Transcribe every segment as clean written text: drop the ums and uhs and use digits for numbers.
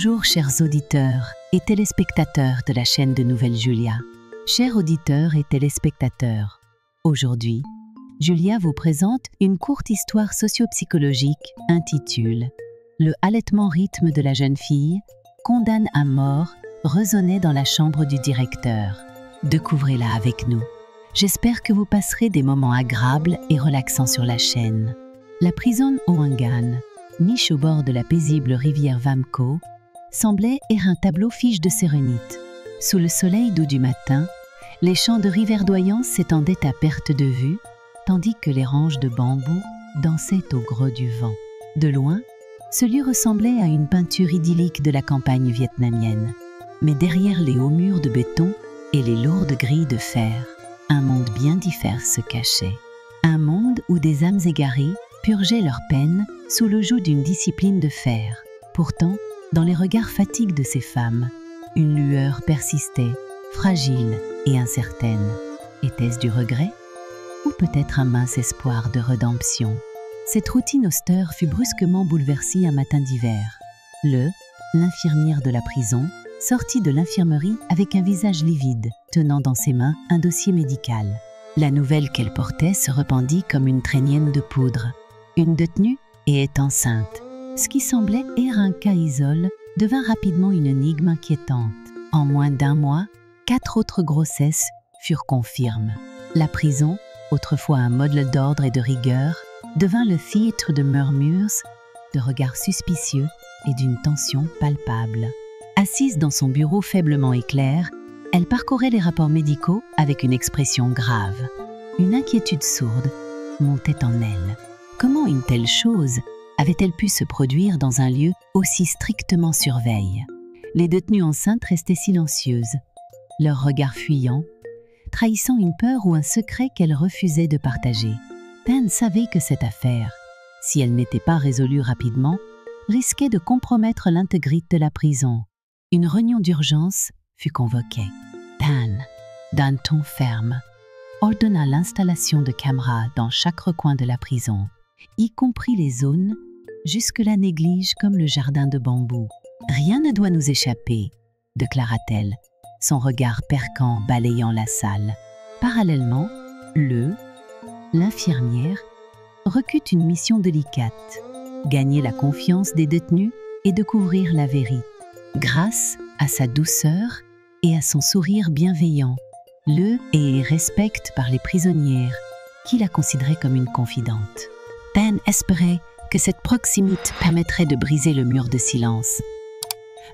Bonjour chers auditeurs et téléspectateurs de la chaîne de Nouvelle Julia. Chers auditeurs et téléspectateurs, aujourd'hui, Julia vous présente une courte histoire socio-psychologique intitulée « Le halètement rythme de la jeune fille condamne à mort résonnait dans la chambre du directeur ». Découvrez-la avec nous. J'espère que vous passerez des moments agréables et relaxants sur la chaîne. La prison Ouangan, niche au bord de la paisible rivière Vamco, semblait être un tableau fiche de sérénité. Sous le soleil doux du matin, les champs de riz verdoyants s'étendaient à perte de vue, tandis que les ranges de bambous dansaient au grau du vent. De loin, ce lieu ressemblait à une peinture idyllique de la campagne vietnamienne. Mais derrière les hauts murs de béton et les lourdes grilles de fer, un monde bien différent se cachait. Un monde où des âmes égarées purgeaient leur peine sous le joug d'une discipline de fer. Pourtant, dans les regards fatigues de ces femmes, une lueur persistait, fragile et incertaine. Était-ce du regret? Ou peut-être un mince espoir de rédemption? Cette routine austère fut brusquement bouleversée un matin d'hiver. L'infirmière de la prison, sortit de l'infirmerie avec un visage livide, tenant dans ses mains un dossier médical. La nouvelle qu'elle portait se répandit comme une traînienne de poudre. Une détenue est enceinte. Ce qui semblait être un cas isolé devint rapidement une énigme inquiétante. En moins d'un mois, 4 autres grossesses furent confirmées. La prison, autrefois un modèle d'ordre et de rigueur, devint le théâtre de murmures, de regards suspicieux et d'une tension palpable. Assise dans son bureau faiblement éclair, elle parcourait les rapports médicaux avec une expression grave. Une inquiétude sourde montait en elle. Comment une telle chose avait-elle pu se produire dans un lieu aussi strictement surveillé? Les détenues enceintes restaient silencieuses, leurs regards fuyants, trahissant une peur ou un secret qu'elles refusaient de partager. Tan savait que cette affaire, si elle n'était pas résolue rapidement, risquait de compromettre l'intégrité de la prison. Une réunion d'urgence fut convoquée. Tan, d'un ton ferme, ordonna l'installation de caméras dans chaque recoin de la prison, y compris les zones jusque-là négligées comme le jardin de bambou. « Rien ne doit nous échapper », déclara-t-elle, son regard perçant balayant la salle. Parallèlement, l'infirmière recute une mission délicate, gagner la confiance des détenus et découvrir la vérité. Grâce à sa douceur et à son sourire bienveillant, est respectée par les prisonnières qui la considéraient comme une confidente. Tan espérait que cette proximité permettrait de briser le mur de silence.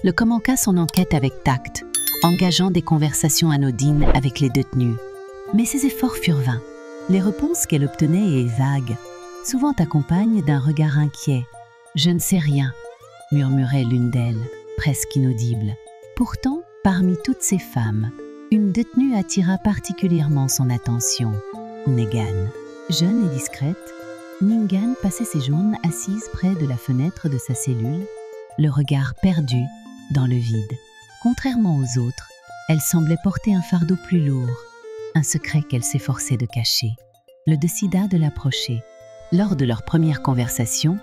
Le commença son enquête avec tact, engageant des conversations anodines avec les détenus. Mais ses efforts furent vains. Les réponses qu'elle obtenait étaient vagues, souvent accompagnées d'un regard inquiet. « Je ne sais rien », murmurait l'une d'elles, presque inaudible. Pourtant, parmi toutes ces femmes, une détenue attira particulièrement son attention. Negan. Jeune et discrète, Negan passait ses journées assise près de la fenêtre de sa cellule, le regard perdu dans le vide. Contrairement aux autres, elle semblait porter un fardeau plus lourd, un secret qu'elle s'efforçait de cacher. Le décida de l'approcher. Lors de leur première conversation,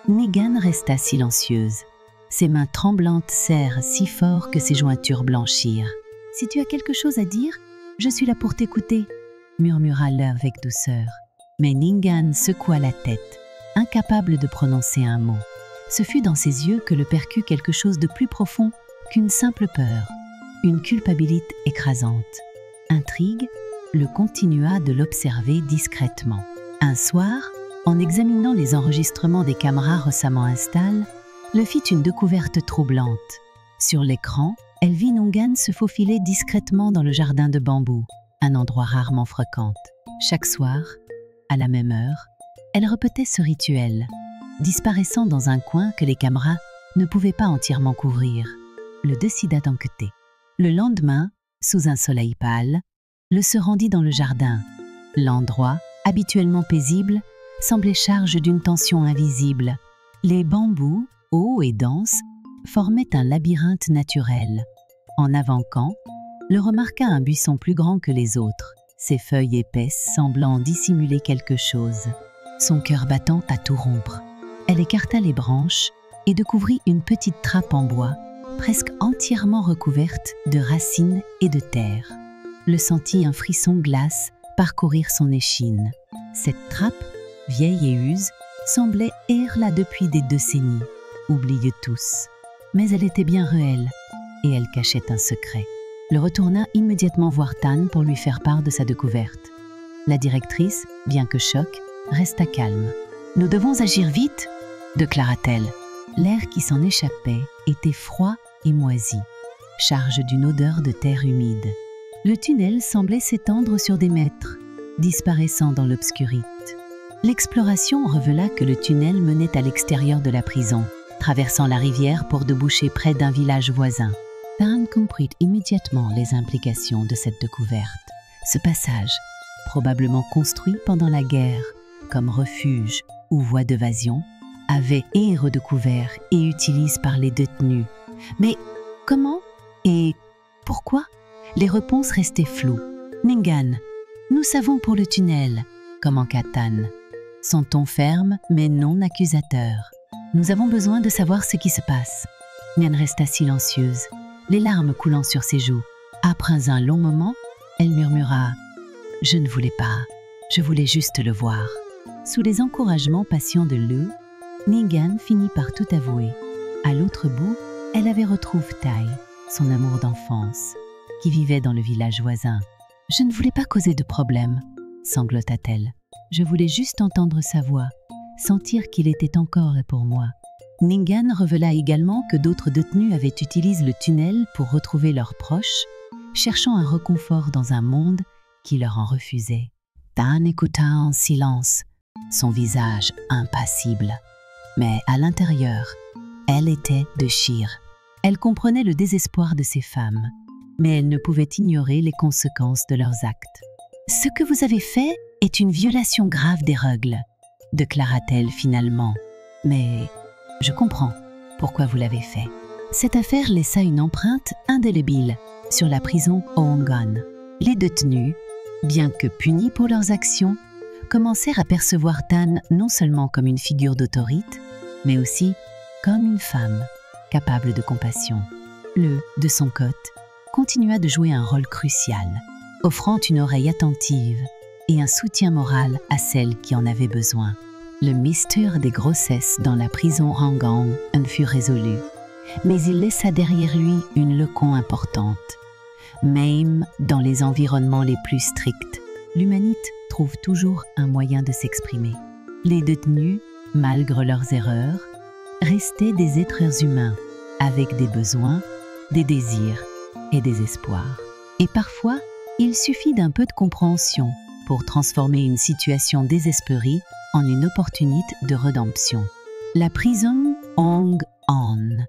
Negan resta silencieuse. Ses mains tremblantes serrent si fort que ses jointures blanchirent. « Si tu as quelque chose à dire, je suis là pour t'écouter », murmura-t-elle avec douceur. Mais Negan secoua la tête, incapable de prononcer un mot. Ce fut dans ses yeux que le percut quelque chose de plus profond qu'une simple peur, une culpabilité écrasante. Intrigue, le continua de l'observer discrètement. Un soir, en examinant les enregistrements des caméras récemment installées, le fit une découverte troublante. Sur l'écran, elle vit Negan se faufiler discrètement dans le jardin de bambou, un endroit rarement fréquent. Chaque soir, à la même heure, elle répétait ce rituel, disparaissant dans un coin que les caméras ne pouvaient pas entièrement couvrir. Le décida d'enquêter. Le lendemain, sous un soleil pâle, le se rendit dans le jardin. L'endroit, habituellement paisible, semblait chargé d'une tension invisible. Les bambous, hauts et denses, formaient un labyrinthe naturel. En avant-camp, le remarqua un buisson plus grand que les autres, ses feuilles épaisses semblant dissimuler quelque chose. Son cœur battant à tout rompre. Elle écarta les branches et découvrit une petite trappe en bois presque entièrement recouverte de racines et de terre. Le sentit un frisson glace parcourir son échine. Cette trappe, vieille et use, semblait erre là depuis des décennies, oubliée de tous. Mais elle était bien réelle, et elle cachait un secret. Le retourna immédiatement voir Tan pour lui faire part de sa découverte. La directrice, bien que choc, resta calme. « Nous devons agir vite !» déclara-t-elle. L'air qui s'en échappait était froid et moisi, charge d'une odeur de terre humide. Le tunnel semblait s'étendre sur des mètres, disparaissant dans l'obscurité. L'exploration révéla que le tunnel menait à l'extérieur de la prison, traversant la rivière pour déboucher près d'un village voisin. Tan comprit immédiatement les implications de cette découverte. Ce passage, probablement construit pendant la guerre comme refuge ou voie d'évasion, avait été redécouvert et utilisé par les détenus. Mais comment et pourquoi? Les réponses restaient floues. « Ningan, nous savons pour le tunnel », commenta Tan. Son ton ferme mais non accusateur. « Nous avons besoin de savoir ce qui se passe. » Nian resta silencieuse, les larmes coulant sur ses joues. Après un long moment, elle murmura « Je ne voulais pas, je voulais juste le voir. » Sous les encouragements patients de Lu, Ningan finit par tout avouer. À l'autre bout, elle avait retrouvé Tai, son amour d'enfance, qui vivait dans le village voisin. « Je ne voulais pas causer de problème, » sanglota-t-elle. « Je voulais juste entendre sa voix, sentir qu'il était encore pour moi. » Ningan révéla également que d'autres détenus avaient utilisé le tunnel pour retrouver leurs proches, cherchant un réconfort dans un monde qui leur en refusait. Tan écouta en silence, son visage impassible. Mais à l'intérieur, elle était déchirée. Elle comprenait le désespoir de ces femmes, mais elle ne pouvait ignorer les conséquences de leurs actes. « Ce que vous avez fait est une violation grave des règles, » déclara-t-elle finalement. « Mais je comprends pourquoi vous l'avez fait. » Cette affaire laissa une empreinte indélébile sur la prison Oangan. Les détenus, bien que punis pour leurs actions, commencèrent à percevoir Tan non seulement comme une figure d'autorité, mais aussi comme une femme capable de compassion. Le, de son côté, continua de jouer un rôle crucial, offrant une oreille attentive et un soutien moral à celles qui en avaient besoin. Le mystère des grossesses dans la prison Rangang en fut résolu, mais il laissa derrière lui une leçon importante. Même dans les environnements les plus stricts, l'humanité trouve toujours un moyen de s'exprimer. Les détenus, malgré leurs erreurs, restaient des êtres humains, avec des besoins, des désirs et des espoirs. Et parfois, il suffit d'un peu de compréhension pour transformer une situation désespérée en une opportunité de rédemption. La prison Oangan,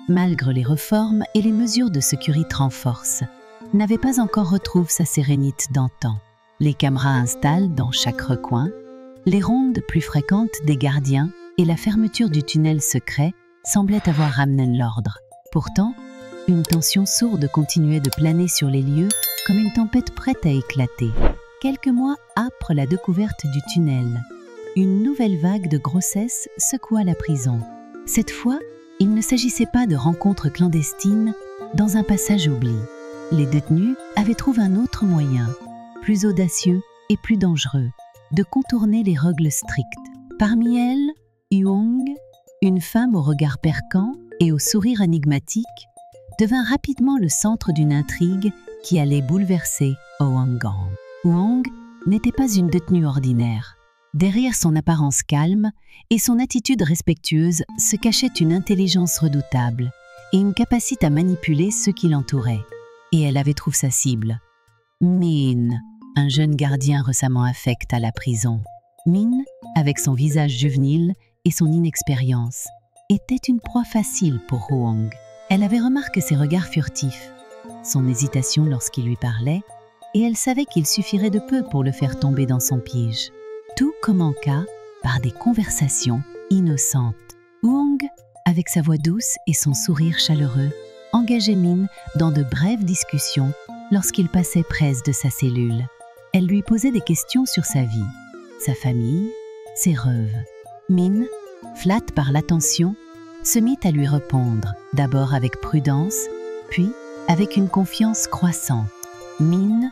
malgré les réformes et les mesures de sécurité renforcées, n'avait pas encore retrouvé sa sérénité d'antan. Les caméras installent dans chaque recoin, les rondes plus fréquentes des gardiens et la fermeture du tunnel secret semblaient avoir ramené l'ordre. Pourtant, une tension sourde continuait de planer sur les lieux comme une tempête prête à éclater. Quelques mois après la découverte du tunnel, une nouvelle vague de grossesse secoua la prison. Cette fois, il ne s'agissait pas de rencontres clandestines dans un passage oublié. Les détenus avaient trouvé un autre moyen, plus audacieux et plus dangereux, de contourner les règles strictes. Parmi elles, Yuong, une femme au regard perçant et au sourire énigmatique, devint rapidement le centre d'une intrigue qui allait bouleverser Oangan. Yuong n'était pas une détenue ordinaire. Derrière son apparence calme et son attitude respectueuse se cachait une intelligence redoutable et une capacité à manipuler ceux qui l'entouraient. Et elle avait trouvé sa cible. Min, un jeune gardien récemment affecté à la prison. Min, avec son visage juvénile et son inexpérience, était une proie facile pour Yuong. Elle avait remarqué ses regards furtifs, son hésitation lorsqu'il lui parlait, et elle savait qu'il suffirait de peu pour le faire tomber dans son piège. Tout commença par des conversations innocentes. Yuong, avec sa voix douce et son sourire chaleureux, engageait Min dans de brèves discussions lorsqu'il passait près de sa cellule. Elle lui posait des questions sur sa vie, sa famille, ses rêves. Min, flatte par l'attention, se mit à lui répondre, d'abord avec prudence, puis avec une confiance croissante. Min,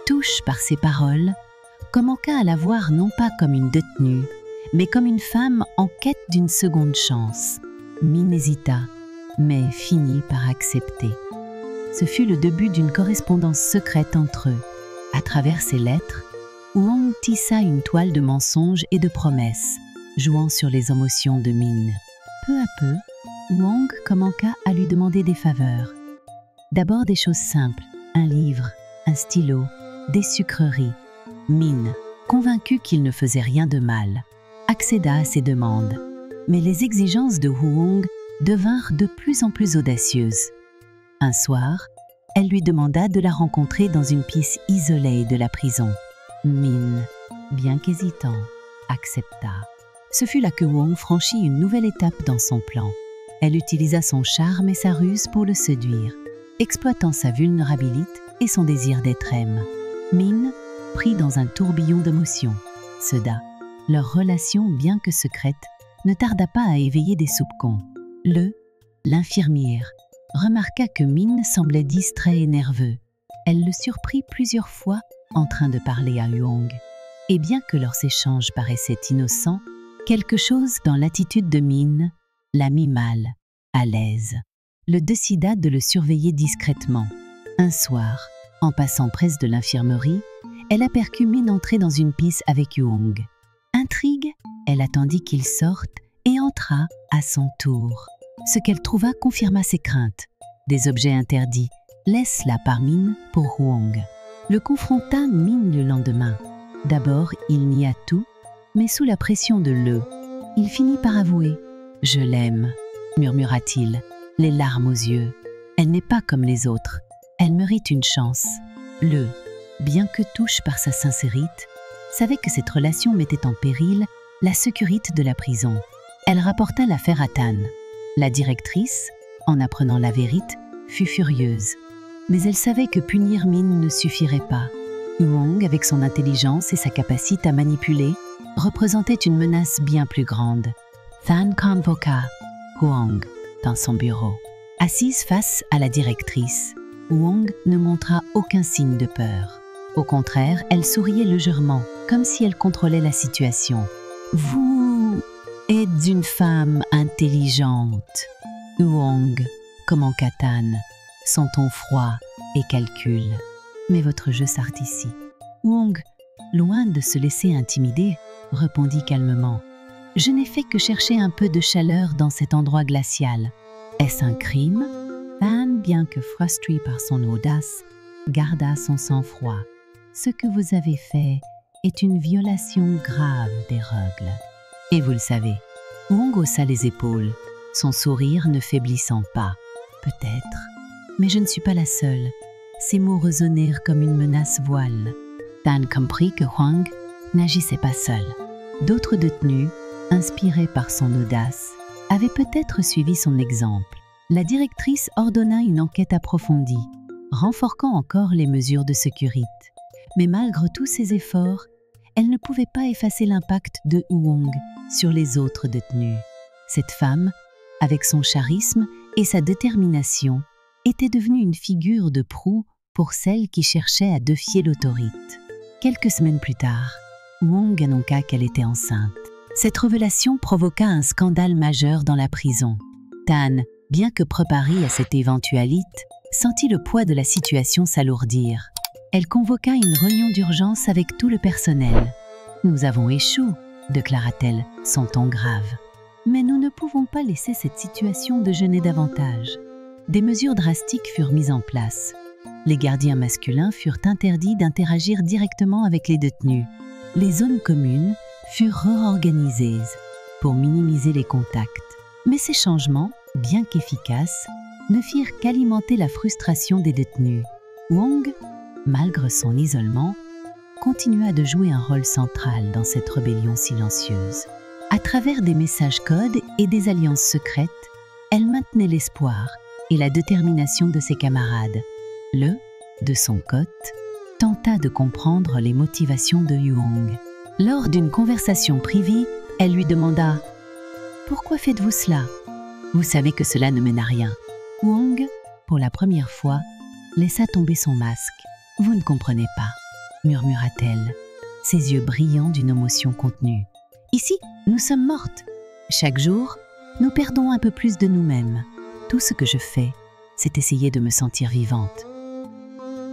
touche par ses paroles, commença à la voir non pas comme une détenue, mais comme une femme en quête d'une seconde chance. Min hésita, mais finit par accepter. Ce fut le début d'une correspondance secrète entre eux. À travers ces lettres, Wong tissa une toile de mensonges et de promesses, jouant sur les émotions de Min. Peu à peu, Wong commença à lui demander des faveurs. D'abord des choses simples, un livre, un stylo, des sucreries. Min, convaincu qu'il ne faisait rien de mal, accéda à ses demandes. Mais les exigences de Wong devinrent de plus en plus audacieuses. Un soir, elle lui demanda de la rencontrer dans une pièce isolée de la prison. Min, bien qu'hésitant, accepta. Ce fut là que Wong franchit une nouvelle étape dans son plan. Elle utilisa son charme et sa ruse pour le séduire, exploitant sa vulnérabilité et son désir d'être aimé. Min, pris dans un tourbillon d'émotions, céda. Leur relation, bien que secrète, ne tarda pas à éveiller des soupçons. L'infirmière, remarqua que Min semblait distrait et nerveux. Elle le surprit plusieurs fois en train de parler à Wong. Et bien que leurs échanges paraissaient innocents, quelque chose dans l'attitude de Min la mit mal, à l'aise. Le décida de le surveiller discrètement. Un soir, en passant près de l'infirmerie, elle aperçut Min entrer dans une pièce avec Wong. Intrigue, elle attendit qu'il sorte et entra à son tour. Ce qu'elle trouva confirma ses craintes. Des objets interdits, laisse-la par Min pour Wong. Le confronta Min le lendemain. D'abord, il nia tout, mais sous la pression de il finit par avouer. « Je l'aime », murmura-t-il, les larmes aux yeux. « Elle n'est pas comme les autres. Elle mérite une chance. » Bien que touche par sa sincérité, savait que cette relation mettait en péril la sécurité de la prison. Elle rapporta l'affaire à Tan. La directrice, en apprenant la vérité, fut furieuse. Mais elle savait que punir Min ne suffirait pas. Wong, avec son intelligence et sa capacité à manipuler, représentait une menace bien plus grande. Tan convoqua Wong dans son bureau. Assise face à la directrice, Wong ne montra aucun signe de peur. Au contraire, elle souriait légèrement, comme si elle contrôlait la situation. « Vous êtes une femme intelligente, Wong, commença Tan, son ton froid et calcul. Mais votre jeu s'arrête ici. » Wong, loin de se laisser intimider, répondit calmement. « Je n'ai fait que chercher un peu de chaleur dans cet endroit glacial. Est-ce un crime ?» Tan, bien que frustré par son audace, garda son sang-froid. « Ce que vous avez fait est une violation grave des règles. » Et vous le savez. Wong haussa les épaules, son sourire ne faiblissant pas. « Peut-être, mais je ne suis pas la seule. » Ces mots résonnèrent comme une menace voile. Tan comprit que Wong n'agissait pas seul. D'autres détenus, inspirés par son audace, avaient peut-être suivi son exemple. La directrice ordonna une enquête approfondie, renforçant encore les mesures de sécurité. Mais malgré tous ses efforts, elle ne pouvait pas effacer l'impact de Wong sur les autres détenus. Cette femme, avec son charisme et sa détermination, était devenue une figure de proue pour celles qui cherchaient à défier l'autorité. Quelques semaines plus tard, Wong annonça qu'elle était enceinte. Cette révélation provoqua un scandale majeur dans la prison. Tan, bien que préparée à cette éventualité, sentit le poids de la situation s'alourdir. Elle convoqua une réunion d'urgence avec tout le personnel. « Nous avons échoué », déclara-t-elle, son ton grave. « Mais nous ne pouvons pas laisser cette situation dégénérer davantage. » Des mesures drastiques furent mises en place. Les gardiens masculins furent interdits d'interagir directement avec les détenus. Les zones communes furent réorganisées pour minimiser les contacts. Mais ces changements, bien qu'efficaces, ne firent qu'alimenter la frustration des détenus. Wong, malgré son isolement, continua de jouer un rôle central dans cette rébellion silencieuse. À travers des messages codes et des alliances secrètes, elle maintenait l'espoir et la détermination de ses camarades. De son côté, tenta de comprendre les motivations de Wong. Lors d'une conversation privée, elle lui demanda « Pourquoi faites-vous cela ?» Vous savez que cela ne mène à rien. Wong, pour la première fois, laissa tomber son masque. Vous ne comprenez pas, murmura-t-elle, ses yeux brillants d'une émotion contenue. Ici, nous sommes mortes. Chaque jour, nous perdons un peu plus de nous-mêmes. Tout ce que je fais, c'est essayer de me sentir vivante.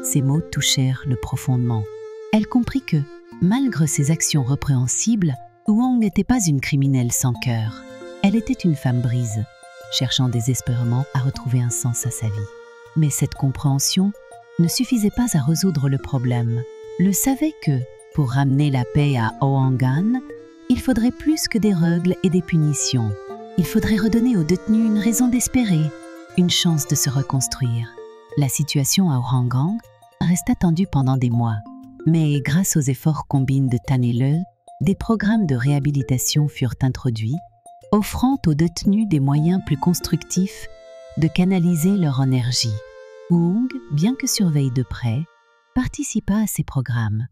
Ces mots touchèrent le profondément. Elle comprit que, malgré ses actions répréhensibles, Wong n'était pas une criminelle sans cœur. Elle était une femme brise, cherchant désespérément à retrouver un sens à sa vie. Mais cette compréhension ne suffisait pas à résoudre le problème. Le savait que, pour ramener la paix à Ouanggan, il faudrait plus que des règles et des punitions. Il faudrait redonner aux détenus une raison d'espérer, une chance de se reconstruire. La situation à Ouanggan resta tendue pendant des mois. Mais grâce aux efforts combinés de Tan et Le, des programmes de réhabilitation furent introduits, offrant aux détenus des moyens plus constructifs de canaliser leur énergie. Wong, bien que surveillé de près, participa à ces programmes,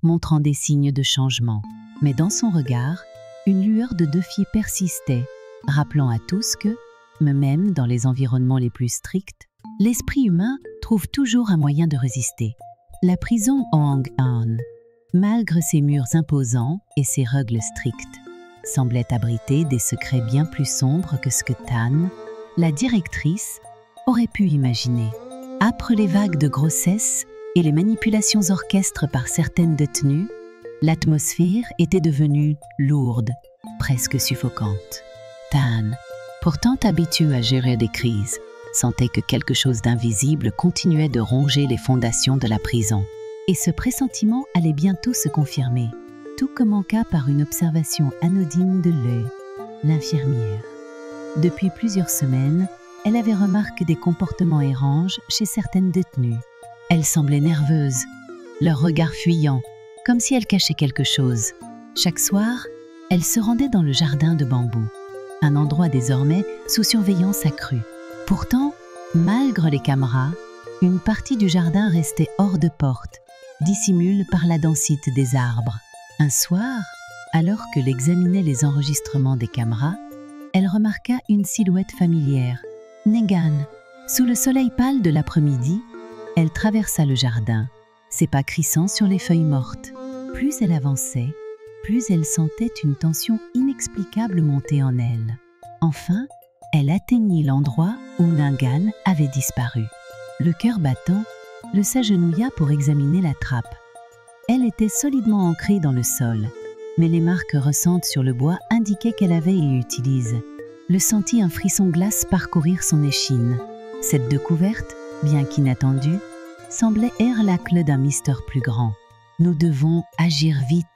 montrant des signes de changement. Mais dans son regard, une lueur de défi persistait, rappelant à tous que, même dans les environnements les plus stricts, l'esprit humain trouve toujours un moyen de résister. La prison Ouanggan, malgré ses murs imposants et ses règles strictes, semblait abriter des secrets bien plus sombres que ce que Tan, la directrice, aurait pu imaginer. Après les vagues de grossesse et les manipulations orchestres par certaines détenues, l'atmosphère était devenue lourde, presque suffocante. Tan, pourtant habitué à gérer des crises, sentait que quelque chose d'invisible continuait de ronger les fondations de la prison. Et ce pressentiment allait bientôt se confirmer, tout comme en cas par une observation anodine de Le, l'infirmière. Depuis plusieurs semaines, elle avait remarqué des comportements étranges chez certaines détenues. Elles semblaient nerveuses, leur regard fuyant, comme si elles cachaient quelque chose. Chaque soir, elle se rendait dans le jardin de bambou, un endroit désormais sous surveillance accrue. Pourtant, malgré les caméras, une partie du jardin restait hors de porte, dissimulée par la densité des arbres. Un soir, alors qu'elle examinait les enregistrements des caméras, elle remarqua une silhouette familière, Negan. Sous le soleil pâle de l'après-midi, elle traversa le jardin, ses pas crissant sur les feuilles mortes. Plus elle avançait, plus elle sentait une tension inexplicable monter en elle. Enfin, elle atteignit l'endroit où Negan avait disparu. Le cœur battant, le s'agenouilla pour examiner la trappe. Elle était solidement ancrée dans le sol, mais les marques récentes sur le bois indiquaient qu'elle avait et utilise. Le sentit un frisson glace parcourir son échine. Cette découverte, bien qu'inattendue, semblait être la clé d'un mystère plus grand. « Nous devons agir vite »,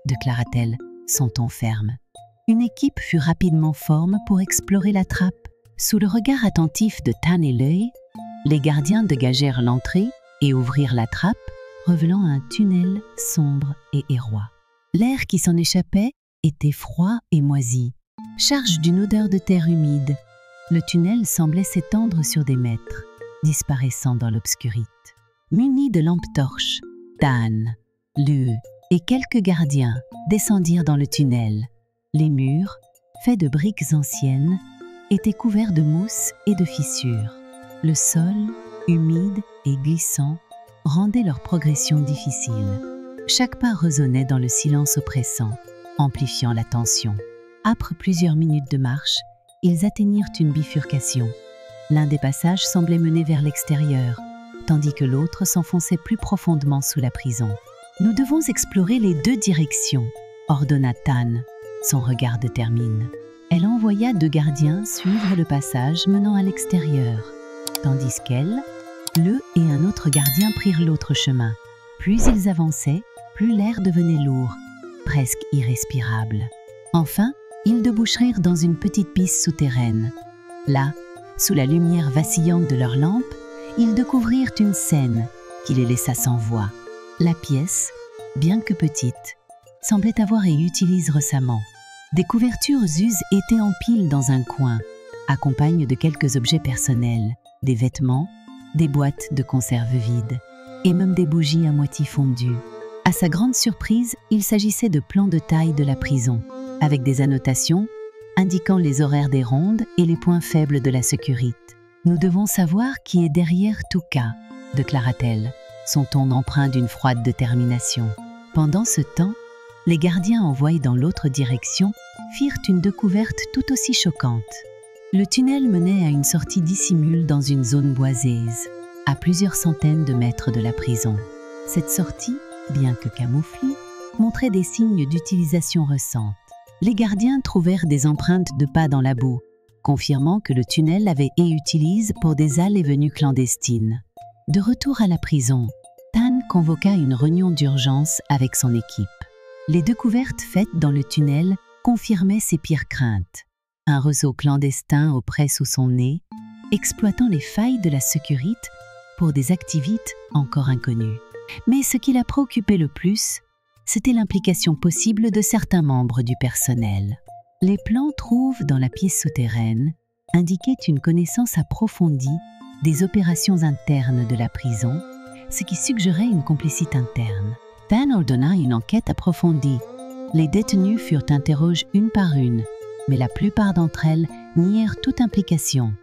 déclara-t-elle, son ton ferme. Une équipe fut rapidement formée pour explorer la trappe. Sous le regard attentif de Tan et Le, les gardiens dégagèrent l'entrée et ouvrirent la trappe, révélant un tunnel sombre et étroit. L'air qui s'en échappait était froid et moisi, charge d'une odeur de terre humide. Le tunnel semblait s'étendre sur des mètres, disparaissant dans l'obscurité. Munis de lampes torches, Tan, Le et quelques gardiens descendirent dans le tunnel. Les murs, faits de briques anciennes, étaient couverts de mousse et de fissures. Le sol, humide et glissant, rendait leur progression difficile. Chaque pas résonnait dans le silence oppressant, amplifiant la tension. Après plusieurs minutes de marche, ils atteignirent une bifurcation. L'un des passages semblait mener vers l'extérieur, tandis que l'autre s'enfonçait plus profondément sous la prison. « Nous devons explorer les deux directions », ordonna Tan, son regard détermine. Elle envoya 2 gardiens suivre le passage menant à l'extérieur, tandis qu'elle, Le et un autre gardien prirent l'autre chemin. Plus ils avançaient, plus l'air devenait lourd, presque irrespirable. Enfin, ils débouchèrent dans une petite piste souterraine. Là, sous la lumière vacillante de leurs lampes, ils découvrirent une scène qui les laissa sans voix. La pièce, bien que petite, semblait avoir été utilisée récemment. Des couvertures usées étaient en pile dans un coin, accompagnés de quelques objets personnels, des vêtements, des boîtes de conserve vides, et même des bougies à moitié fondues. À sa grande surprise, il s'agissait de plans de taille de la prison, avec des annotations indiquant les horaires des rondes et les points faibles de la sécurité. « Nous devons savoir qui est derrière tout cas », déclara-t-elle, son ton empreint d'une froide détermination. Pendant ce temps, les gardiens envoyés dans l'autre direction firent une découverte tout aussi choquante. Le tunnel menait à une sortie dissimule dans une zone boiseuse, à plusieurs centaines de mètres de la prison. Cette sortie, bien que camouflée, montrait des signes d'utilisation récente. Les gardiens trouvèrent des empreintes de pas dans la boue, confirmant que le tunnel avait été utilisé pour des allées et venues clandestines. De retour à la prison, Tan convoqua une réunion d'urgence avec son équipe. Les découvertes faites dans le tunnel confirmaient ses pires craintes. Un réseau clandestin auprès sous son nez, exploitant les failles de la sécurité pour des activités encore inconnues. Mais ce qui la préoccupait le plus, c'était l'implication possible de certains membres du personnel. Les plans trouvés dans la pièce souterraine indiquaient une connaissance approfondie des opérations internes de la prison, ce qui suggérait une complicité interne. Tan ordonna une enquête approfondie. Les détenus furent interrogés une par une, mais la plupart d'entre elles nièrent toute implication.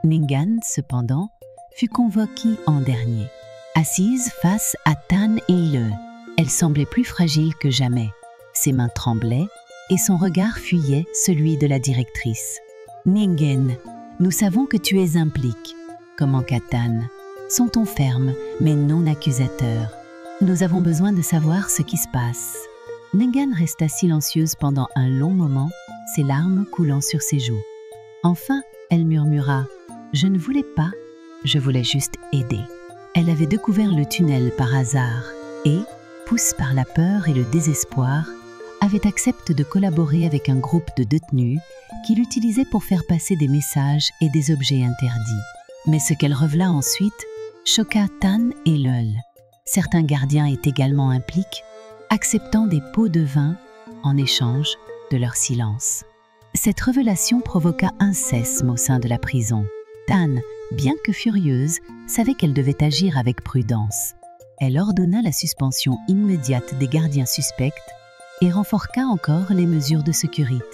Ningan, cependant, fut convoquée en dernier. Assise face à Tan et Le, elle semblait plus fragile que jamais. Ses mains tremblaient et son regard fuyait celui de la directrice. « Ningen, nous savons que tu es impliqué, » commenta Tan. Son ton ferme, mais non accusateur. « Nous avons besoin de savoir ce qui se passe. » Ningen resta silencieuse pendant un long moment, ses larmes coulant sur ses joues. Enfin, elle murmura « Je ne voulais pas, je voulais juste aider. » Elle avait découvert le tunnel par hasard et, poussée par la peur et le désespoir, avait accepté de collaborer avec un groupe de détenus qui l'utilisait pour faire passer des messages et des objets interdits. Mais ce qu'elle révéla ensuite choqua Tan et Lul. Certains gardiens étaient également impliqués, acceptant des pots de vin en échange de leur silence. Cette révélation provoqua un sésame au sein de la prison. Tan, bien que furieuse, savait qu'elle devait agir avec prudence. Elle ordonna la suspension immédiate des gardiens suspects et renforça encore les mesures de sécurité.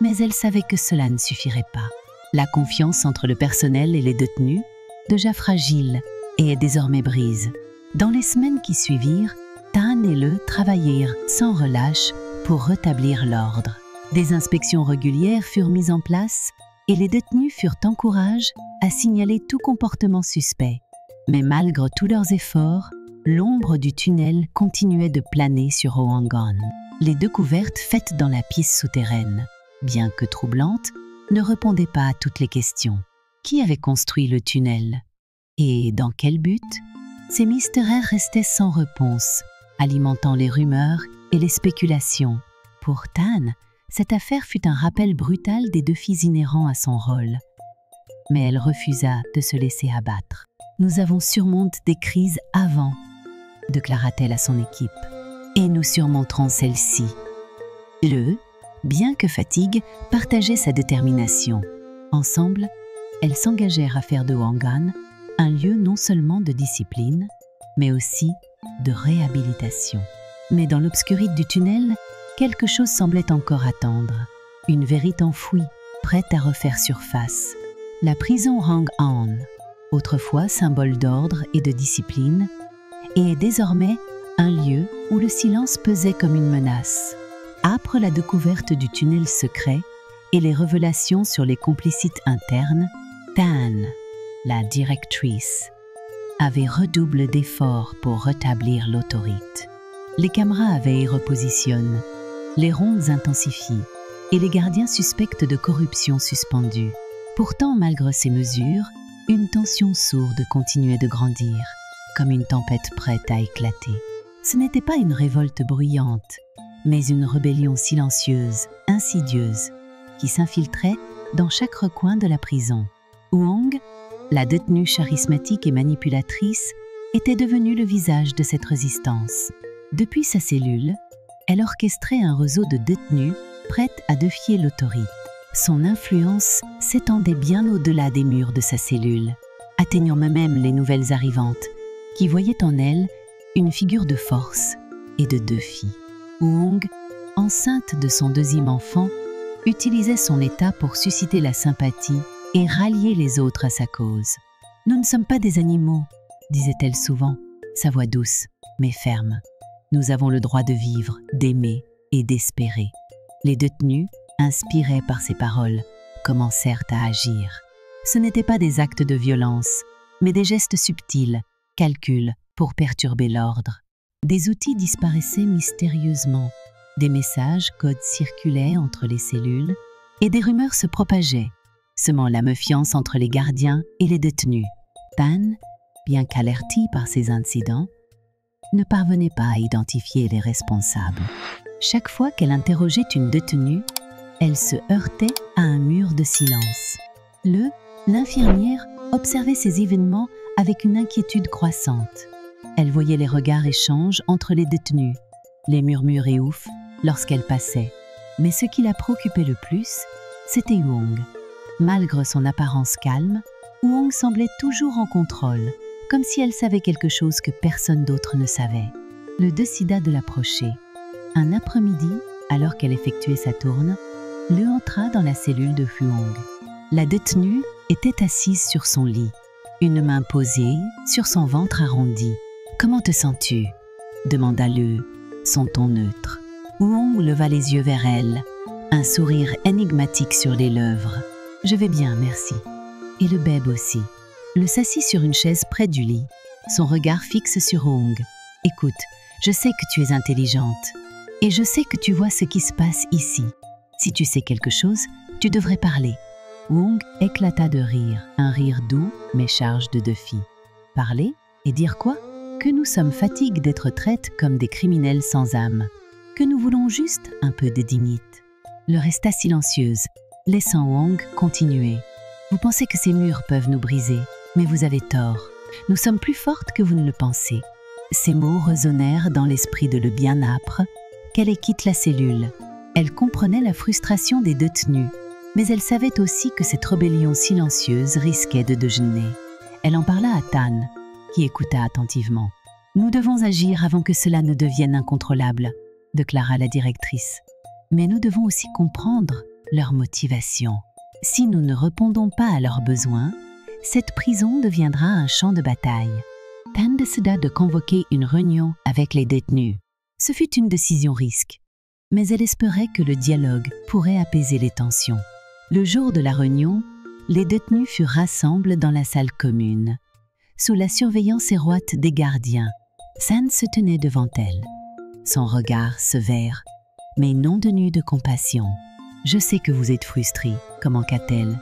Mais elle savait que cela ne suffirait pas. La confiance entre le personnel et les détenus, déjà fragile, est désormais brise. Dans les semaines qui suivirent, Tan et Le travaillèrent sans relâche pour rétablir l'ordre. Des inspections régulières furent mises en place et les détenus furent encouragés à signaler tout comportement suspect. Mais malgré tous leurs efforts, l'ombre du tunnel continuait de planer sur Hwanghan. Les découvertes faites dans la pièce souterraine, bien que troublantes, ne répondaient pas à toutes les questions. Qui avait construit le tunnel? Et dans quel but? Ces mystères restaient sans réponse, alimentant les rumeurs et les spéculations. Pour Tan, cette affaire fut un rappel brutal des défis inhérents à son rôle. Mais elle refusa de se laisser abattre. « Nous avons surmonté des crises avant », déclara-t-elle à son équipe, « et nous surmonterons celle-ci. » Le, bien que fatigue, partageait sa détermination. Ensemble, elles s'engagèrent à faire de Hwanghan un lieu non seulement de discipline, mais aussi de réhabilitation. Mais dans l'obscurité du tunnel, quelque chose semblait encore attendre. Une vérité enfouie, prête à refaire surface. La prison Hwanghan, autrefois symbole d'ordre et de discipline, et est désormais un lieu où le silence pesait comme une menace. Après la découverte du tunnel secret et les révélations sur les complicités internes, Tan, la directrice, avait redoublé d'efforts pour rétablir l'autorité. Les caméras avaient été repositionnées, les rondes intensifiées et les gardiens suspects de corruption suspendus. Pourtant, malgré ces mesures, une tension sourde continuait de grandir, comme une tempête prête à éclater. Ce n'était pas une révolte bruyante, mais une rébellion silencieuse, insidieuse, qui s'infiltrait dans chaque recoin de la prison. Hwang, la détenue charismatique et manipulatrice, était devenue le visage de cette résistance. Depuis sa cellule, elle orchestrait un réseau de détenus prêtes à défier l'autorité. Son influence s'étendait bien au-delà des murs de sa cellule, atteignant même les nouvelles arrivantes, qui voyaient en elle une figure de force et de défi. Hwang, enceinte de son deuxième enfant, utilisait son état pour susciter la sympathie et rallier les autres à sa cause. « Nous ne sommes pas des animaux », disait-elle souvent, sa voix douce mais ferme. « Nous avons le droit de vivre, d'aimer et d'espérer. » Les détenus, inspirés par ces paroles, commencèrent à agir. Ce n'étaient pas des actes de violence, mais des gestes subtils, calculs pour perturber l'ordre. Des outils disparaissaient mystérieusement, des messages, codes circulaient entre les cellules et des rumeurs se propageaient, semant la méfiance entre les gardiens et les détenus. Tan, bien qu'avertie par ces incidents, ne parvenait pas à identifier les responsables. Chaque fois qu'elle interrogeait une détenue, elle se heurtait à un mur de silence. L'infirmière observait ces événements avec une inquiétude croissante. Elle voyait les regards échanges entre les détenus, les murmures et oufs lorsqu'elle passait. Mais ce qui la préoccupait le plus, c'était Huong. Malgré son apparence calme, Huong semblait toujours en contrôle, comme si elle savait quelque chose que personne d'autre ne savait. Le décida de l'approcher. Un après-midi, alors qu'elle effectuait sa tourne, entra dans la cellule de Huong. La détenue était assise sur son lit, une main posée sur son ventre arrondi. « Comment te sens-tu » demanda son ton neutre. Huong leva les yeux vers elle, un sourire énigmatique sur les lèvres. « Je vais bien, merci. » Et le bébé aussi. Le s'assit sur une chaise près du lit, son regard fixe sur Huong. « Écoute, je sais que tu es intelligente, et je sais que tu vois ce qui se passe ici. Si tu sais quelque chose, tu devrais parler. » Huong éclata de rire, un rire doux mais chargé de défi. « Parler? Et dire quoi? Que nous sommes fatigués d'être traités comme des criminels sans âme, que nous voulons juste un peu de dignité. » Le resta silencieuse, laissant Huong continuer. « Vous pensez que ces murs peuvent nous briser, mais vous avez tort. Nous sommes plus fortes que vous ne le pensez. » Ces mots résonnèrent dans l'esprit de le bien âpre qu'elle quitte la cellule. Elle comprenait la frustration des détenus, mais elle savait aussi que cette rébellion silencieuse risquait de dégénérer. Elle en parla à Tan, qui écouta attentivement. « Nous devons agir avant que cela ne devienne incontrôlable », déclara la directrice. « Mais nous devons aussi comprendre leur motivation. Si nous ne répondons pas à leurs besoins, cette prison deviendra un champ de bataille. » Tan décida de convoquer une réunion avec les détenus. Ce fut une décision risque, mais elle espérait que le dialogue pourrait apaiser les tensions. Le jour de la réunion, les détenus furent rassemblés dans la salle commune, sous la surveillance étroite des gardiens. San se tenait devant elle, son regard sévère, mais non dénu de compassion. « Je sais que vous êtes frustrés, commenta-t-elle.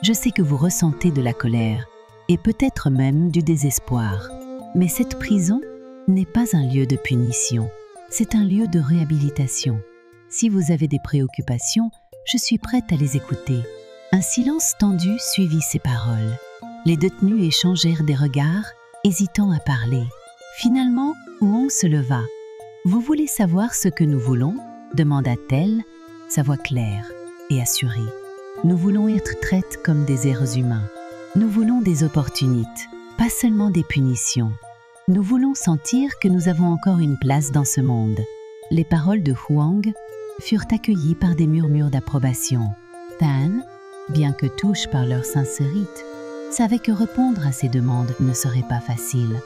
Je sais que vous ressentez de la colère, et peut-être même du désespoir. Mais cette prison n'est pas un lieu de punition, c'est un lieu de réhabilitation. Si vous avez des préoccupations, je suis prête à les écouter. » Un silence tendu suivit ces paroles. Les détenus échangèrent des regards, hésitant à parler. Finalement, Huong se leva. « Vous voulez savoir ce que nous voulons » demanda-t-elle, sa voix claire et assurée. « Nous voulons être traités comme des êtres humains. Nous voulons des opportunités, pas seulement des punitions. Nous voulons sentir que nous avons encore une place dans ce monde. » Les paroles de Huong furent accueillies par des murmures d'approbation. Tan, bien que touchée par leur sincérité, savait que répondre à ces demandes ne serait pas facile.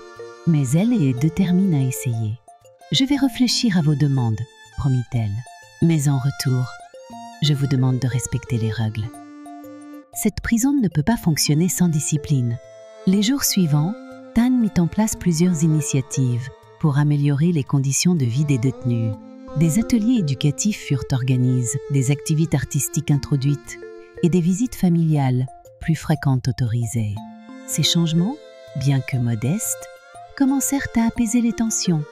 Mais elle est déterminée à essayer. « Je vais réfléchir à vos demandes, » promit-elle. « Mais en retour, je vous demande de respecter les règles. » Cette prison ne peut pas fonctionner sans discipline. Les jours suivants, Tan mit en place plusieurs initiatives pour améliorer les conditions de vie des détenus. Des ateliers éducatifs furent organisés, des activités artistiques introduites et des visites familiales plus fréquentes autorisées. Ces changements, bien que modestes, commencèrent à apaiser les tensions.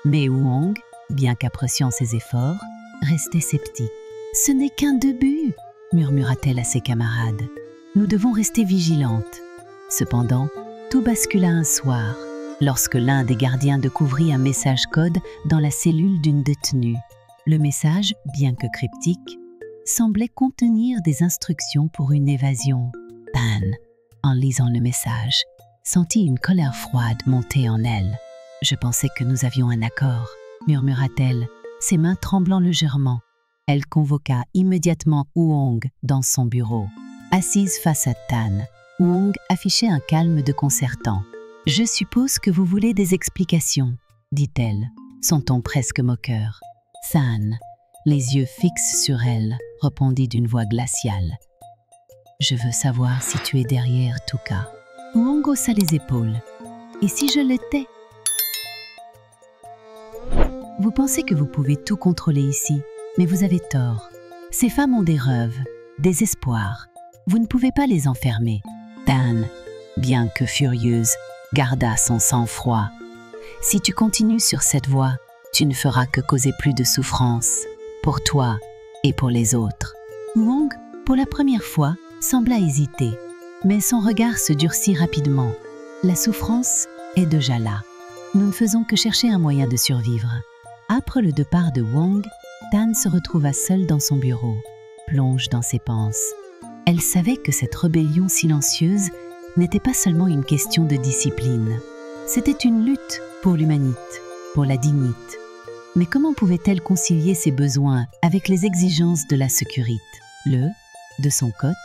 Mais Huong, bien qu'appréciant ses efforts, restait sceptique. « Ce n'est qu'un début » murmura-t-elle à ses camarades. « Nous devons rester vigilantes. » Cependant, tout bascula un soir, lorsque l'un des gardiens découvrit un message code dans la cellule d'une détenue. Le message, bien que cryptique, semblait contenir des instructions pour une évasion. Tan, en lisant le message, sentit une colère froide monter en elle. « Je pensais que nous avions un accord » murmura-t-elle, ses mains tremblant légèrement. Elle convoqua immédiatement Wong dans son bureau. Assise face à Tan, Wong affichait un calme déconcertant. « Je suppose que vous voulez des explications, dit-elle, son ton presque moqueur. Tan, les yeux fixes sur elle, répondit d'une voix glaciale. « Je veux savoir si tu es derrière Tuka. » Wong haussa les épaules. « Et si je l'étais ?» Vous pensez que vous pouvez tout contrôler ici, mais vous avez tort. Ces femmes ont des rêves, des espoirs. Vous ne pouvez pas les enfermer. Tan, bien que furieuse, garda son sang-froid. Si tu continues sur cette voie, tu ne feras que causer plus de souffrance, pour toi et pour les autres. Wong, pour la première fois, sembla hésiter, mais son regard se durcit rapidement. La souffrance est déjà là. Nous ne faisons que chercher un moyen de survivre. Après le départ de Wong, Tan se retrouva seule dans son bureau, plonge dans ses pensées. Elle savait que cette rébellion silencieuse n'était pas seulement une question de discipline. C'était une lutte pour l'humanité, pour la dignité. Mais comment pouvait-elle concilier ses besoins avec les exigences de la sécurité? De son côté,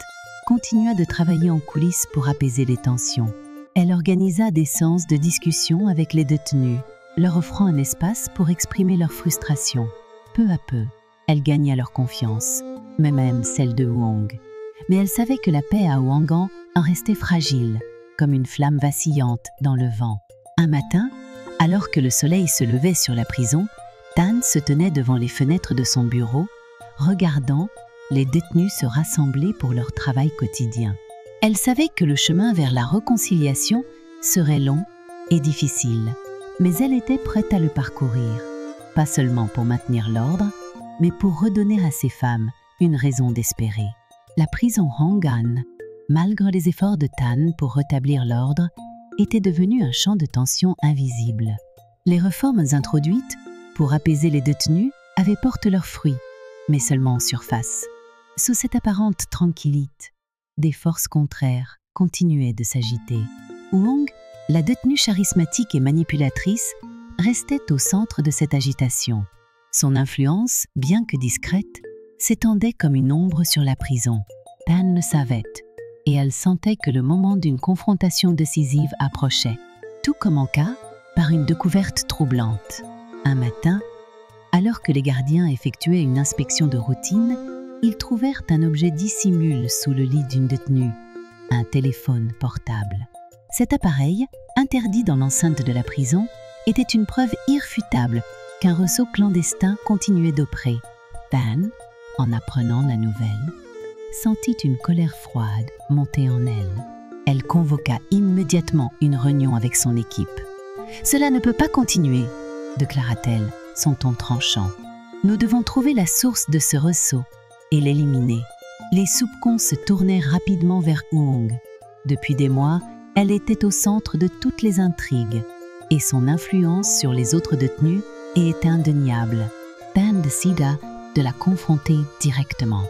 continua de travailler en coulisses pour apaiser les tensions. Elle organisa des séances de discussion avec les détenus, leur offrant un espace pour exprimer leur frustration. Peu à peu, elle gagna leur confiance, mais même celle de Wong. Mais elle savait que la paix à Houanggan en restait fragile, comme une flamme vacillante dans le vent. Un matin, alors que le soleil se levait sur la prison, Tan se tenait devant les fenêtres de son bureau, regardant les détenus se rassembler pour leur travail quotidien. Elle savait que le chemin vers la réconciliation serait long et difficile, mais elle était prête à le parcourir, pas seulement pour maintenir l'ordre, mais pour redonner à ces femmes une raison d'espérer. La prison Houanggan, malgré les efforts de Tan pour rétablir l'ordre, était devenue un champ de tension invisible. Les réformes introduites pour apaiser les détenus avaient porté leurs fruits, mais seulement en surface. Sous cette apparente tranquillité, des forces contraires continuaient de s'agiter. Wong, la détenue charismatique et manipulatrice, restait au centre de cette agitation. Son influence, bien que discrète, s'étendait comme une ombre sur la prison. Tan le savait, et elle sentait que le moment d'une confrontation décisive approchait. Tout commença par une découverte troublante. Un matin, alors que les gardiens effectuaient une inspection de routine, ils trouvèrent un objet dissimulé sous le lit d'une détenue, un téléphone portable. Cet appareil, interdit dans l'enceinte de la prison, était une preuve irréfutable qu'un réseau clandestin continuait d'opérer. Tan, en apprenant la nouvelle, sentit une colère froide monter en elle. Elle convoqua immédiatement une réunion avec son équipe. « Cela ne peut pas continuer », déclara-t-elle, son ton tranchant. « Nous devons trouver la source de ce réseau et l'éliminer. » Les soupçons se tournèrent rapidement vers Wong. Depuis des mois, elle était au centre de toutes les intrigues, et son influence sur les autres détenus est indéniable. Tan décida de la confronter directement.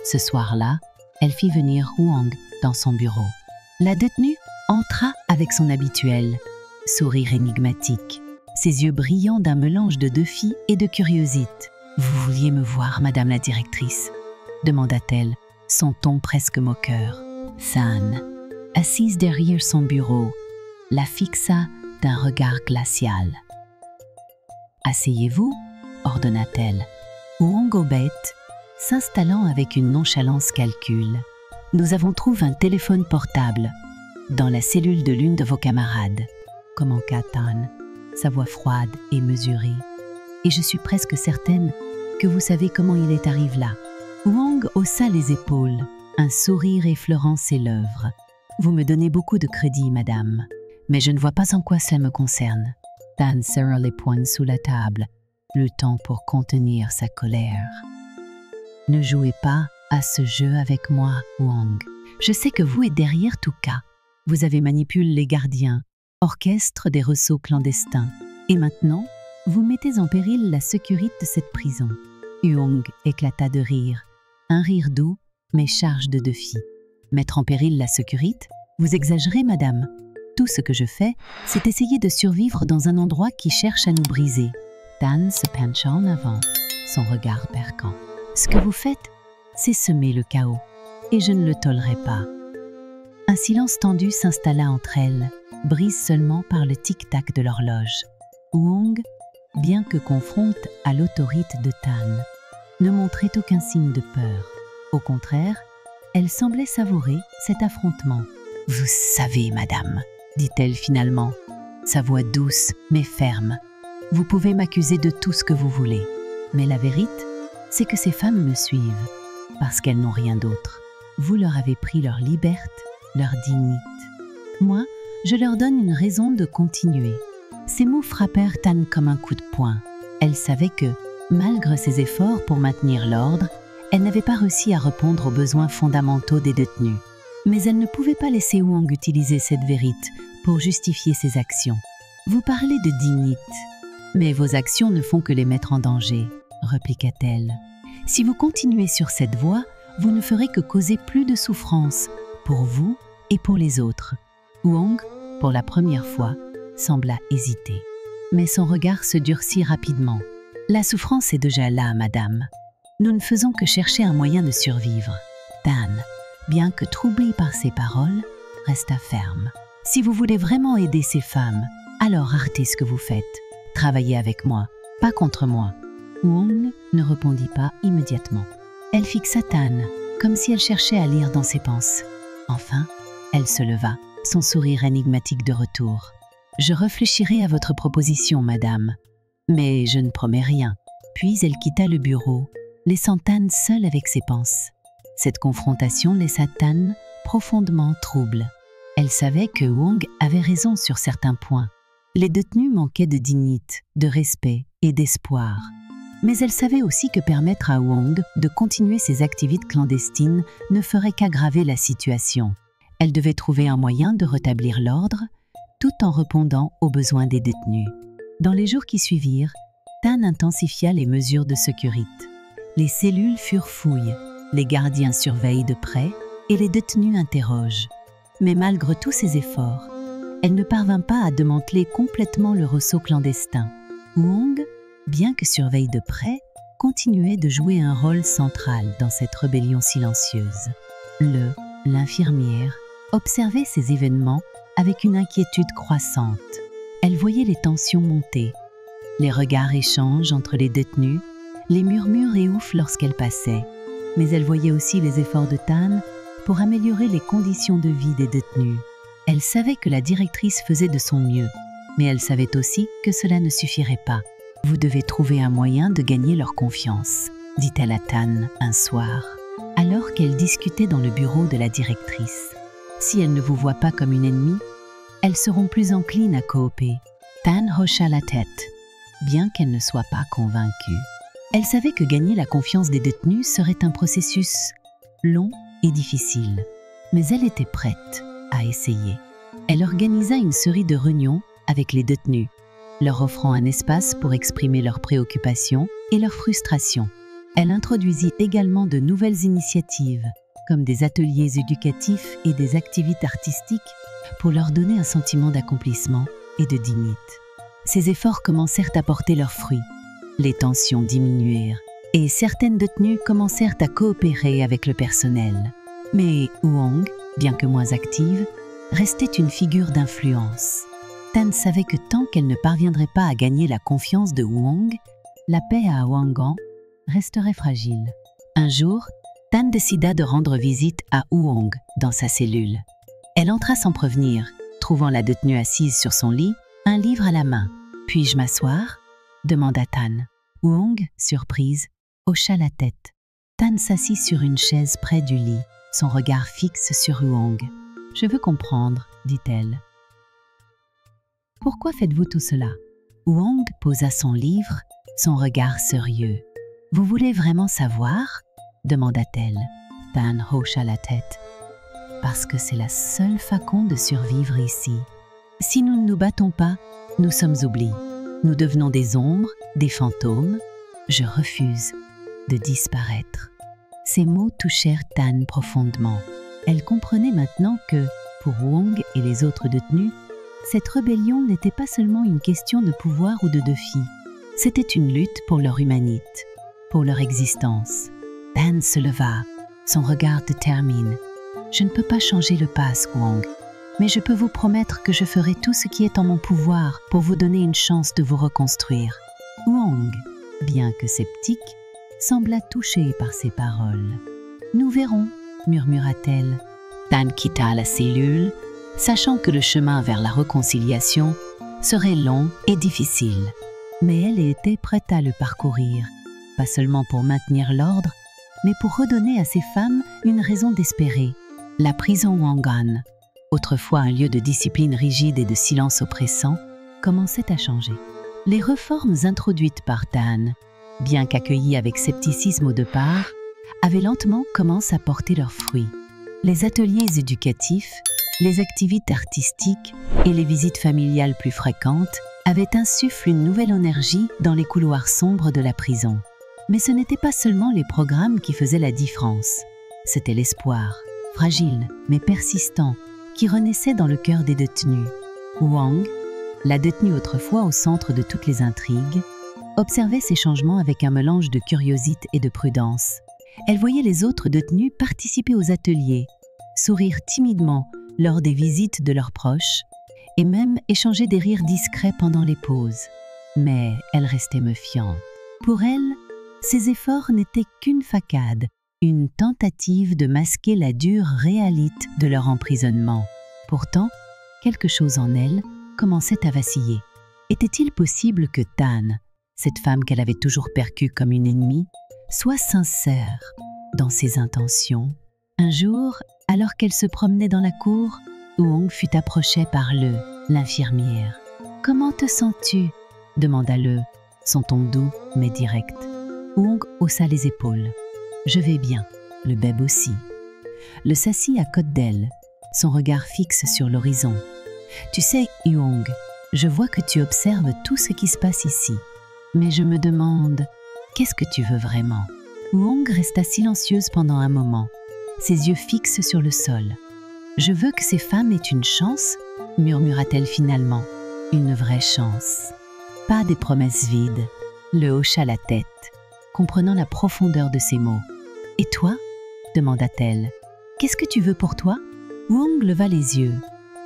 Ce soir-là, elle fit venir Wong dans son bureau. La détenue entra avec son habituel sourire énigmatique, ses yeux brillants d'un mélange de défi et de curiosité. « Vous vouliez me voir, madame la directrice ?» demanda-t-elle, son ton presque moqueur. Tan, assise derrière son bureau, la fixa d'un regard glacial. « Asseyez-vous » ordonna-t-elle. Wong obéit, s'installant avec une nonchalance calcul. « Nous avons trouvé un téléphone portable dans la cellule de l'une de vos camarades. » commença Tan, sa voix froide et mesurée. « Et je suis presque certaine que vous savez comment il est arrivé là. » Wong haussa les épaules, un sourire effleurant ses lèvres. « Vous me donnez beaucoup de crédit, madame, mais je ne vois pas en quoi cela me concerne. » Tan serra les poings sous la table, le temps pour contenir sa colère. « Ne jouez pas à ce jeu avec moi, Wong. Je sais que vous êtes derrière Tuka. Vous avez manipulé les gardiens, orchestre des réseaux clandestins. Et maintenant, vous mettez en péril la sécurité de cette prison. » Wong éclata de rire, un rire doux, mais charge de défi. « Mettre en péril la sécurité? Vous exagérez, madame. Tout ce que je fais, c'est essayer de survivre dans un endroit qui cherche à nous briser. » Tan se pencha en avant, son regard perquant. « Ce que vous faites, c'est semer le chaos, et je ne le tolérerai pas. » Un silence tendu s'installa entre elles, brise seulement par le tic-tac de l'horloge. Wong, bien que confronte à l'autorité de Tan, ne montrait aucun signe de peur. Au contraire, elle semblait savourer cet affrontement. « Vous savez, madame, » dit-elle finalement, sa voix douce mais ferme. « Vous pouvez m'accuser de tout ce que vous voulez, mais la vérité, c'est que ces femmes me suivent, parce qu'elles n'ont rien d'autre. Vous leur avez pris leur liberté, leur dignité. Moi, je leur donne une raison de continuer. » Ces mots frappèrent Tan comme un coup de poing. Elle savait que, malgré ses efforts pour maintenir l'ordre, elle n'avait pas réussi à répondre aux besoins fondamentaux des détenus. Mais elle ne pouvait pas laisser Wong utiliser cette vérité pour justifier ses actions. « Vous parlez de dignité, mais vos actions ne font que les mettre en danger, » répliqua-t-elle. « Si vous continuez sur cette voie, vous ne ferez que causer plus de souffrance pour vous et pour les autres. » Wong, pour la première fois, sembla hésiter. Mais son regard se durcit rapidement. « La souffrance est déjà là, madame. Nous ne faisons que chercher un moyen de survivre. » Tan, bien que troublé par ces paroles, resta ferme. « Si vous voulez vraiment aider ces femmes, alors arrêtez ce que vous faites. Travaillez avec moi, pas contre moi. » Wong ne répondit pas immédiatement. Elle fixa Tan, comme si elle cherchait à lire dans ses pensées. Enfin, elle se leva, son sourire énigmatique de retour. « Je réfléchirai à votre proposition, madame, mais je ne promets rien. » Puis elle quitta le bureau, laissant Tan seule avec ses pensées. Cette confrontation laissa Tan profondément trouble. Elle savait que Wong avait raison sur certains points. Les détenus manquaient de dignité, de respect et d'espoir. Mais elle savait aussi que permettre à Wong de continuer ses activités clandestines ne ferait qu'aggraver la situation. Elle devait trouver un moyen de rétablir l'ordre, tout en répondant aux besoins des détenus. Dans les jours qui suivirent, Tan intensifia les mesures de sécurité. Les cellules furent fouillées, les gardiens surveillent de près et les détenus interrogent. Mais malgré tous ces efforts, elle ne parvint pas à démanteler complètement le réseau clandestin. Wong, bien que surveille de près, continuait de jouer un rôle central dans cette rébellion silencieuse. L'infirmière, observait ces événements avec une inquiétude croissante. Elle voyait les tensions monter, les regards échangent entre les détenus, les murmures et oufs lorsqu'elle passait. Mais elle voyait aussi les efforts de Tan pour améliorer les conditions de vie des détenus. Elle savait que la directrice faisait de son mieux, mais elle savait aussi que cela ne suffirait pas. « Vous devez trouver un moyen de gagner leur confiance », dit-elle à Tan un soir, alors qu'elle discutait dans le bureau de la directrice. « Si elles ne vous voient pas comme une ennemie, elles seront plus enclines à coopérer. » Tan hocha la tête, bien qu'elle ne soit pas convaincue. Elle savait que gagner la confiance des détenus serait un processus long et difficile, mais elle était prête à essayer. Elle organisa une série de réunions avec les détenus, leur offrant un espace pour exprimer leurs préoccupations et leurs frustrations. Elle introduisit également de nouvelles initiatives, comme des ateliers éducatifs et des activités artistiques, pour leur donner un sentiment d'accomplissement et de dignité. Ces efforts commencèrent à porter leurs fruits. Les tensions diminuèrent et certaines détenues commencèrent à coopérer avec le personnel. Mais Wong, bien que moins active, restait une figure d'influence. Tan savait que tant qu'elle ne parviendrait pas à gagner la confiance de Wong, la paix à Wangan resterait fragile. Un jour, Tan décida de rendre visite à Wong dans sa cellule. Elle entra sans prévenir, trouvant la détenue assise sur son lit, un livre à la main. « Puis-je m'asseoir » demanda Tan. Wong, surprise, hocha la tête. Tan s'assit sur une chaise près du lit, son regard fixe sur Wong. « Je veux comprendre, » dit-elle. « Pourquoi faites-vous tout cela ?» Wong posa son livre, son regard sérieux. « Vous voulez vraiment savoir ?» demanda-t-elle. Tan hocha la tête. « Parce que c'est la seule façon de survivre ici. Si nous ne nous battons pas, nous sommes oubliés. Nous devenons des ombres, des fantômes. Je refuse de disparaître. » Ces mots touchèrent Tan profondément. Elle comprenait maintenant que, pour Wong et les autres détenus, cette rébellion n'était pas seulement une question de pouvoir ou de défi. C'était une lutte pour leur humanité, pour leur existence. Tan se leva, son regard déterminé. « Je ne peux pas changer le passé, Wang, mais je peux vous promettre que je ferai tout ce qui est en mon pouvoir pour vous donner une chance de vous reconstruire. » Wang, bien que sceptique, sembla touché par ces paroles. « Nous verrons, » murmura-t-elle. Tan quitta la cellule, sachant que le chemin vers la réconciliation serait long et difficile. Mais elle était prête à le parcourir, pas seulement pour maintenir l'ordre, mais pour redonner à ces femmes une raison d'espérer. La prison Wangan, autrefois un lieu de discipline rigide et de silence oppressant, commençait à changer. Les réformes introduites par Tan, bien qu'accueillies avec scepticisme au départ, avaient lentement commencé à porter leurs fruits. Les ateliers éducatifs, les activités artistiques et les visites familiales plus fréquentes avaient insufflé une nouvelle énergie dans les couloirs sombres de la prison. Mais ce n'était pas seulement les programmes qui faisaient la différence. C'était l'espoir, fragile mais persistant, qui renaissait dans le cœur des détenus. Wang, la détenue autrefois au centre de toutes les intrigues, observait ces changements avec un mélange de curiosité et de prudence. Elle voyait les autres détenus participer aux ateliers, sourire timidement lors des visites de leurs proches et même échanger des rires discrets pendant les pauses. Mais elle restait méfiante. Pour elle, ces efforts n'étaient qu'une facade, une tentative de masquer la dure réalité de leur emprisonnement. Pourtant, quelque chose en elle commençait à vaciller. Était-il possible que Tan, cette femme qu'elle avait toujours perçue comme une ennemie, soit sincère dans ses intentions? Un jour, alors qu'elle se promenait dans la cour, Wang fut approchée par l'infirmière. « Comment te sens-tu » demanda son ton doux mais direct. Wang haussa les épaules. « Je vais bien, le bébé aussi. » Le s'assit à côté d'elle, son regard fixe sur l'horizon. « Tu sais, Wang, je vois que tu observes tout ce qui se passe ici. Mais je me demande, qu'est-ce que tu veux vraiment ?» Wang resta silencieuse pendant un moment, ses yeux fixes sur le sol. « Je veux que ces femmes aient une chance, » murmura-t-elle finalement. « Une vraie chance. Pas des promesses vides. » Le hocha la tête, comprenant la profondeur de ses mots. « Et toi ?» demanda-t-elle. « Qu'est-ce que tu veux pour toi ?» Wang leva les yeux,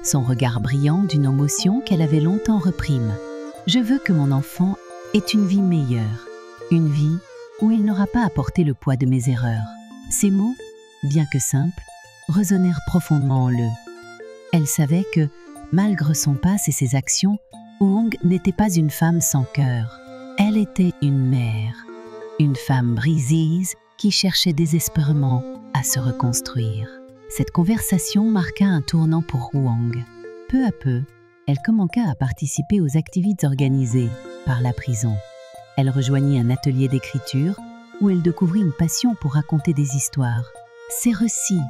son regard brillant d'une émotion qu'elle avait longtemps réprime. « Je veux que mon enfant ait une vie meilleure, une vie où il n'aura pas à porter le poids de mes erreurs. » Ces mots, bien que simples, résonnèrent profondément en elle. Elle savait que, malgré son passé et ses actions, Wang n'était pas une femme sans cœur. Elle était une mère, une femme brisée qui cherchait désespérément à se reconstruire. Cette conversation marqua un tournant pour Wang. Peu à peu, elle commença à participer aux activités organisées par la prison. Elle rejoignit un atelier d'écriture où elle découvrit une passion pour raconter des histoires. Ces récits,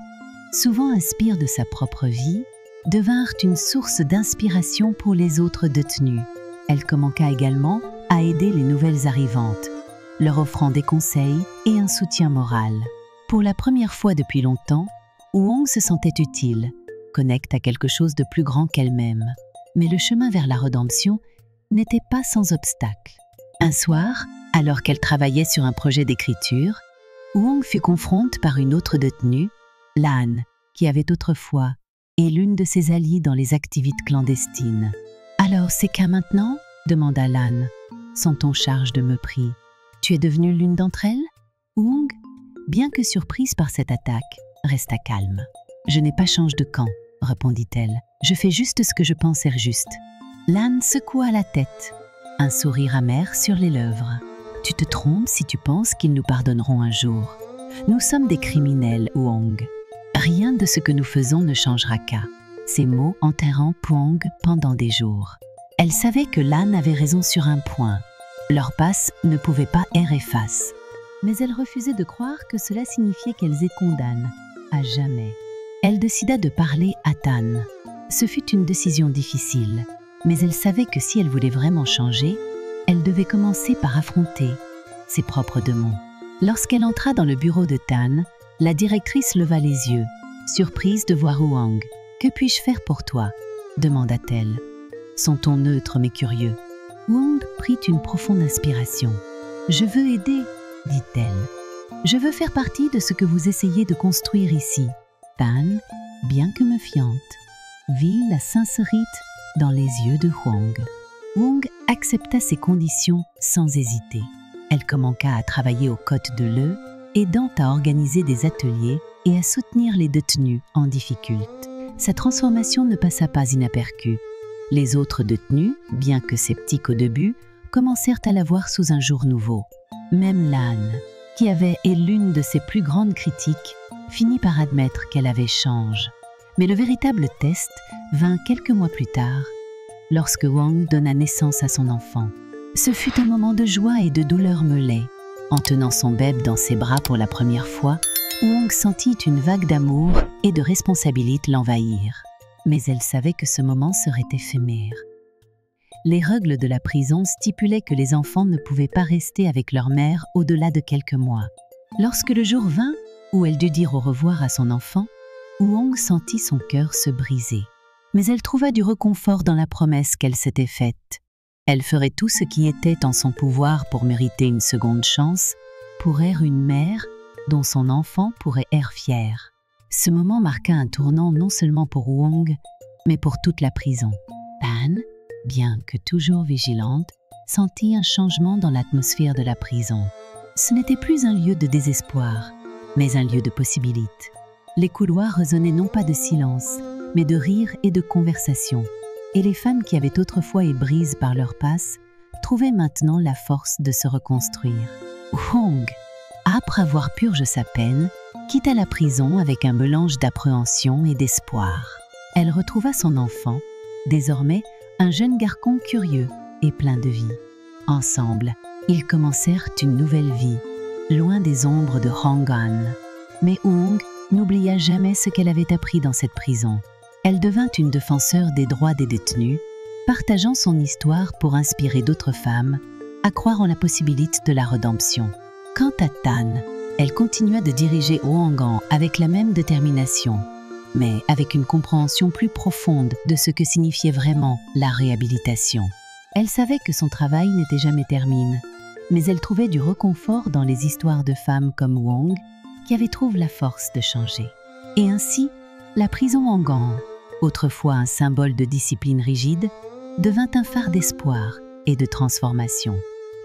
souvent inspirés de sa propre vie, devinrent une source d'inspiration pour les autres détenus. Elle commença également à aider les nouvelles arrivantes, leur offrant des conseils et un soutien moral. Pour la première fois depuis longtemps, Wang se sentait utile, connecte à quelque chose de plus grand qu'elle-même. Mais le chemin vers la rédemption n'était pas sans obstacle. Un soir, alors qu'elle travaillait sur un projet d'écriture, Wang fut confrontée par une autre détenue, Lan, qui avait autrefois été l'une de ses alliées dans les activités clandestines. « Alors, c'est qu'à maintenant ?» demanda Lan, son ton charge de mépris. « Tu es devenue l'une d'entre elles ?» Wang, bien que surprise par cette attaque, resta calme. « Je n'ai pas changé de camp, » répondit-elle. « Je fais juste ce que je pense être juste. » Lan secoua la tête, un sourire amer sur les lèvres. « Tu te trompes si tu penses qu'ils nous pardonneront un jour. Nous sommes des criminels, Wang. Rien de ce que nous faisons ne changera qu'à. » Ces mots enterrant Wang pendant des jours. Elle savait que Lan avait raison sur un point. Leur passe ne pouvait pas errer face. Mais elle refusait de croire que cela signifiait qu'elles étaient condamnées à jamais. Elle décida de parler à Tan. Ce fut une décision difficile, mais elle savait que si elle voulait vraiment changer, elle devait commencer par affronter ses propres démons. Lorsqu'elle entra dans le bureau de Tan, la directrice leva les yeux, surprise de voir Wang. « Que puis-je faire pour toi ?» demanda-t-elle, son ton neutre mais curieux. Wang prit une profonde inspiration. « Je veux aider, dit-elle. Je veux faire partie de ce que vous essayez de construire ici. Tan, bien que méfiante, vit la sincérité dans les yeux de Huang. Huang accepta ces conditions sans hésiter. Elle commença à travailler aux côtes de l'E, aidant à organiser des ateliers et à soutenir les détenus en difficulté. Sa transformation ne passa pas inaperçue. Les autres détenus, bien que sceptiques au début, commencèrent à la voir sous un jour nouveau. Même Lan, qui avait été l'une de ses plus grandes critiques, finit par admettre qu'elle avait changé. Mais le véritable test vint quelques mois plus tard, lorsque Huang donna naissance à son enfant. Ce fut un moment de joie et de douleur mêlée. En tenant son bébé dans ses bras pour la première fois, Huang sentit une vague d'amour et de responsabilité l'envahir. Mais elle savait que ce moment serait éphémère. Les règles de la prison stipulaient que les enfants ne pouvaient pas rester avec leur mère au-delà de quelques mois. Lorsque le jour vint où elle dut dire au revoir à son enfant, Huang sentit son cœur se briser. Mais elle trouva du réconfort dans la promesse qu'elle s'était faite. Elle ferait tout ce qui était en son pouvoir pour mériter une seconde chance, pour être une mère dont son enfant pourrait être fier. Ce moment marqua un tournant non seulement pour Huang, mais pour toute la prison. Tan, bien que toujours vigilante, sentit un changement dans l'atmosphère de la prison. Ce n'était plus un lieu de désespoir, mais un lieu de possibilités. Les couloirs résonnaient non pas de silence, mais de rire et de conversation. Et les femmes qui avaient autrefois été brises par leur passe trouvaient maintenant la force de se reconstruire. Huang, après avoir purgé sa peine, quitta la prison avec un mélange d'appréhension et d'espoir. Elle retrouva son enfant, désormais un jeune garçon curieux et plein de vie. Ensemble, ils commencèrent une nouvelle vie, loin des ombres de Hong'an. Mais Huang n'oublia jamais ce qu'elle avait appris dans cette prison. Elle devint une défenseur des droits des détenus, partageant son histoire pour inspirer d'autres femmes à croire en la possibilité de la rédemption. Quant à Tan, elle continua de diriger Hong'an avec la même détermination, mais avec une compréhension plus profonde de ce que signifiait vraiment la réhabilitation. Elle savait que son travail n'était jamais terminé, mais elle trouvait du réconfort dans les histoires de femmes comme Huang qui avaient trouvé la force de changer. Et ainsi, la prison Hong'an, autrefois un symbole de discipline rigide, devint un phare d'espoir et de transformation.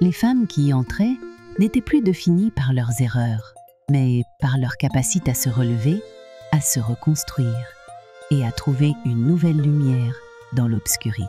Les femmes qui y entraient n'étaient plus définies par leurs erreurs, mais par leur capacité à se relever, à se reconstruire et à trouver une nouvelle lumière dans l'obscurité.